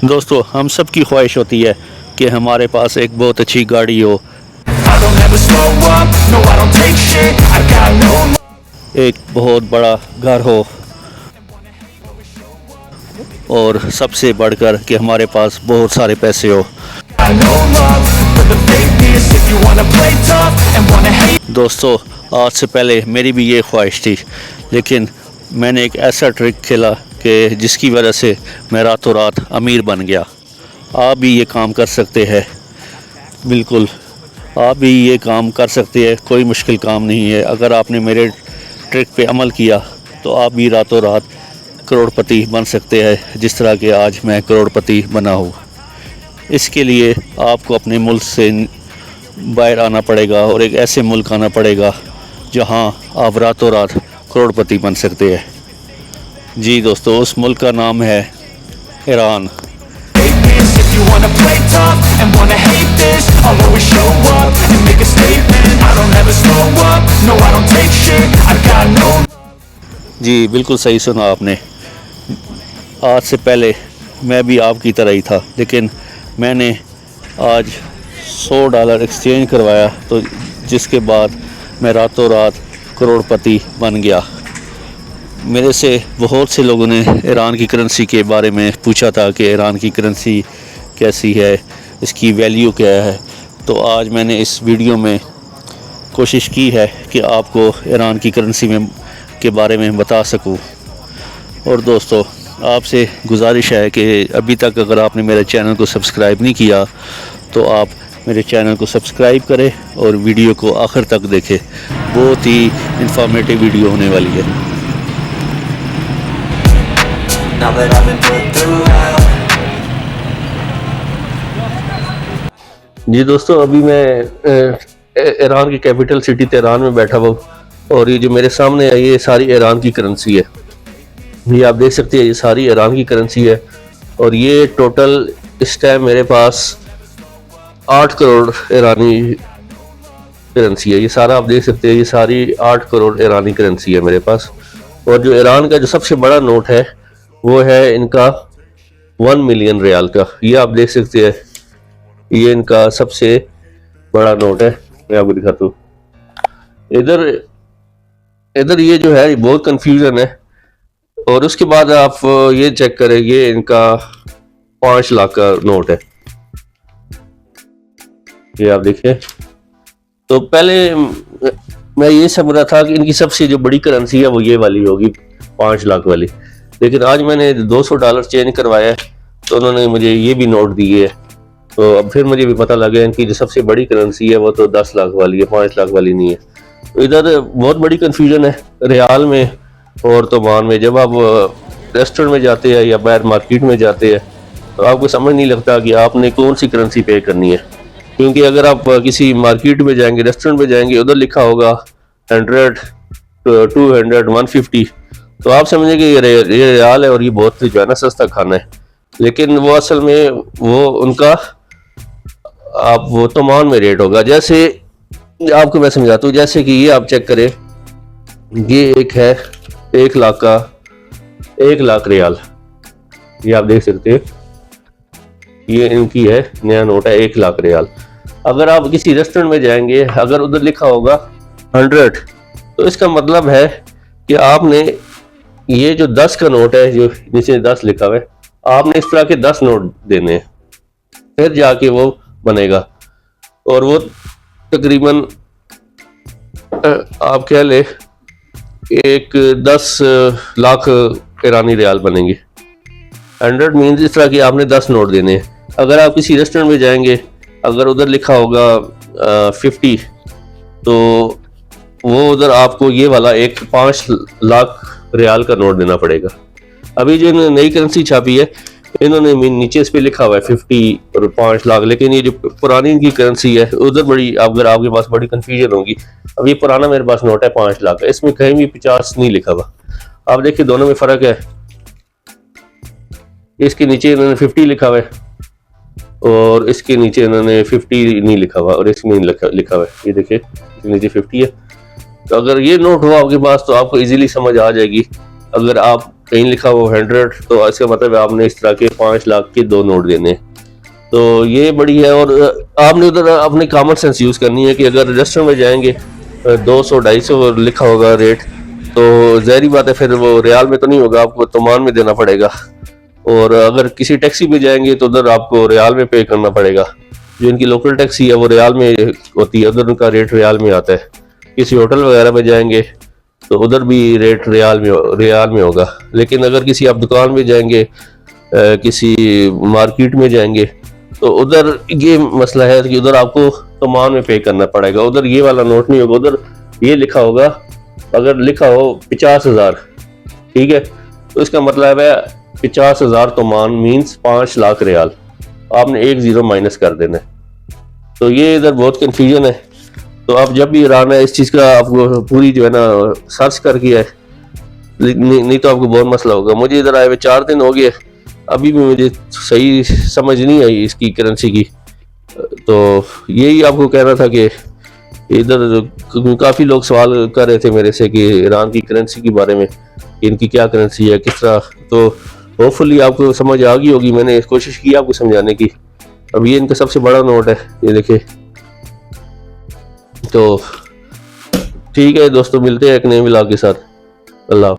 दोस्तों, हम सब की ख्वाहिश होती है कि हमारे पास एक बहुत अच्छी गाड़ी हो, एक बहुत बड़ा घर हो और सबसे बढ़कर कि हमारे पास बहुत सारे पैसे हो। दोस्तों, आज से पहले मेरी भी ये ख्वाहिश थी, लेकिन मैंने एक ऐसा ट्रिक खेला कि जिसकी वजह से मैं रातों रात अमीर बन गया। आप भी ये काम कर सकते हैं, बिल्कुल आप भी ये काम कर सकते हैं, कोई मुश्किल काम नहीं है। अगर आपने मेरे ट्रिक पे अमल किया तो आप भी रातों रात करोड़पति बन सकते हैं, जिस तरह के आज मैं करोड़पति बना हूँ। इसके लिए आपको अपने मुल्क से बाहर आना पड़ेगा और एक ऐसे मुल्क आना पड़ेगा जहाँ आप रातों रात करोड़पति बन सकते हैं। जी दोस्तों, उस मुल्क का नाम है ईरान। जी बिल्कुल सही सुना आपने। आज से पहले मैं भी आपकी तरह ही था, लेकिन मैंने आज $100 एक्सचेंज करवाया, तो जिसके बाद मैं रातों रात करोड़पति बन गया। मेरे से बहुत से लोगों ने ईरान की करेंसी के बारे में पूछा था कि ईरान की करेंसी कैसी है, इसकी वैल्यू क्या है। तो आज मैंने इस वीडियो में कोशिश की है कि आपको ईरान की करेंसी के बारे में बता सकूं। और दोस्तों, आपसे गुजारिश है कि अभी तक अगर आपने मेरे चैनल को सब्सक्राइब नहीं किया तो आप मेरे चैनल को सब्सक्राइब करें और वीडियो को आखिर तक देखें। बहुत ही इंफॉर्मेटिव वीडियो होने वाली है। जी दोस्तों, अभी मैं ईरान की कैपिटल सिटी तेहरान में बैठा हुआ हूँ और ये जो मेरे सामने है ये सारी ईरान की करेंसी है। ये आप देख सकते हैं, ये सारी ईरान की करेंसी है और ये टोटल इस टाइम मेरे पास 8 करोड़ ईरानी करेंसी है। ये सारा आप देख सकते हैं, ये सारी 8 करोड़ ईरानी करेंसी है मेरे पास। और जो ईरान का जो सबसे बड़ा नोट है वो है इनका 1 मिलियन रियाल का। ये आप देख सकते हैं, ये इनका सबसे बड़ा नोट है। मैं आपको दिखाता हूँ। इधर ये जो है, ये बहुत कंफ्यूजन है। और उसके बाद आप ये चेक करें, ये इनका 5 लाख का नोट है। ये आप देखिए। तो पहले मैं ये समझ रहा था कि इनकी सबसे जो बड़ी करेंसी है वो ये वाली होगी, 5 लाख वाली। लेकिन आज मैंने $200 चेंज करवाया है तो उन्होंने मुझे ये भी नोट दिए है। तो अब फिर मुझे भी पता लगा इनकी जो सबसे बड़ी करेंसी है वो तो 10 लाख वाली है, 5 लाख वाली नहीं है। तो इधर बहुत बड़ी कन्फ्यूजन है रियाल में और तोमान में। जब आप रेस्टोरेंट में जाते हैं या बाहर मार्केट में जाते हैं तो आपको समझ नहीं लगता कि आपने कौन सी करेंसी पे करनी है। क्योंकि अगर आप किसी मार्केट में जाएंगे, रेस्टोरेंट में जाएंगे, उधर लिखा होगा 100, 200, 150, तो आप समझेंगे कि ये रियाल है और ये बहुत जो है ना सस्ता खाना है। लेकिन वो असल में वो उनका आप वो तोमान में रेट होगा। जैसे आपको मैं समझाता हूँ, जैसे कि ये आप चेक करें, ये एक है 1 लाख का, 1 लाख रियाल। ये आप देख सकते हैं, ये इनकी है, नया नोट है 1 लाख रियाल। अगर आप किसी रेस्टोरेंट में जाएंगे, अगर उधर लिखा होगा 100, तो इसका मतलब है कि आपने ये जो 10 का नोट है, जो नीचे 10 लिखा हुआ है, आपने इस तरह के 10 नोट देने हैं, फिर जाके वो बनेगा। और वो तकरीबन आप कह ले 10 लाख ईरानी रियाल बनेंगे। 100 मीन्स इस तरह की आपने 10 नोट देने हैं। अगर आप किसी रेस्टोरेंट में जाएंगे, अगर उधर लिखा होगा 50, तो वो उधर आपको ये वाला एक 5 लाख रियाल का नोट देना पड़ेगा। अभी जो इन्होंने नई करेंसी छापी है, इन्होंने नीचे इस पे लिखा हुआ है 50 और 5 लाख, लेकिन ये जो पुरानी इनकी करेंसी है उधर बड़ी, अगर आपके पास बड़ी कंफ्यूजन होगी। अब ये पुराना मेरे पास नोट है 5 लाख का, इसमें कहीं भी 50 नहीं लिखा हुआ। आप देखिए दोनों में फर्क है। इसके नीचे इन्होंने 50 लिखा हुआ है और इसके नीचे इन्होंने 50 नहीं लिखा हुआ और इसमें लिखा हुआ है। ये देखिए, इसके नीचे 50 है तो अगर ये नोट हो आपके पास तो आपको इजीली समझ आ जाएगी। अगर आप कहीं लिखा हो 100 तो इसका मतलब आपने इस तरह के 5 लाख के 2 नोट देने। तो ये बड़ी है। और आपने उधर अपने कॉमन सेंस यूज़ करनी है कि अगर रजिस्टर में जाएंगे 200-250 लिखा होगा रेट, तो ज़ाहिर बात है फिर वो रियाल में तो नहीं होगा, आपको तोमान में देना पड़ेगा। और अगर किसी टैक्सी में जाएंगे तो उधर आपको रियाल में पे करना पड़ेगा। जो इनकी लोकल टैक्सी है वो रियाल में होती है, उधर उनका रेट रियाल में आता है। किसी होटल वगैरह में जाएंगे तो उधर भी रेट रियाल में होगा। लेकिन अगर किसी आप दुकान में जाएंगे, किसी मार्केट में जाएंगे, तो उधर ये मसला है कि उधर आपको तोमान में पे करना पड़ेगा। उधर ये वाला नोट नहीं होगा, उधर ये लिखा होगा, अगर लिखा हो 50,000, ठीक है, तो इसका मतलब है 50,000 तोमान मीन्स 5 लाख रियाल। आपने 1 0 माइनस कर देना है। तो ये इधर बहुत कंफ्यूजन है। तो आप जब भी ईरान है इस चीज़ का आपको पूरी जो है ना सर्च करके है, नहीं तो आपको बहुत मसला होगा। मुझे इधर आए हुए 4 दिन हो गए, अभी भी मुझे सही समझ नहीं आई इसकी करेंसी की। तो यही आपको कहना था कि इधर काफ़ी लोग सवाल कर रहे थे मेरे से कि ईरान की करेंसी के बारे में, इनकी क्या करेंसी है, किस तरह। तो होपफुली आपको समझ आ गई होगी, मैंने कोशिश की आपको समझाने की। अब ये इनका सबसे बड़ा नोट है, ये देखिए। तो ठीक है दोस्तों, मिलते हैं एक नए व्लॉग के साथ। अल्लाह।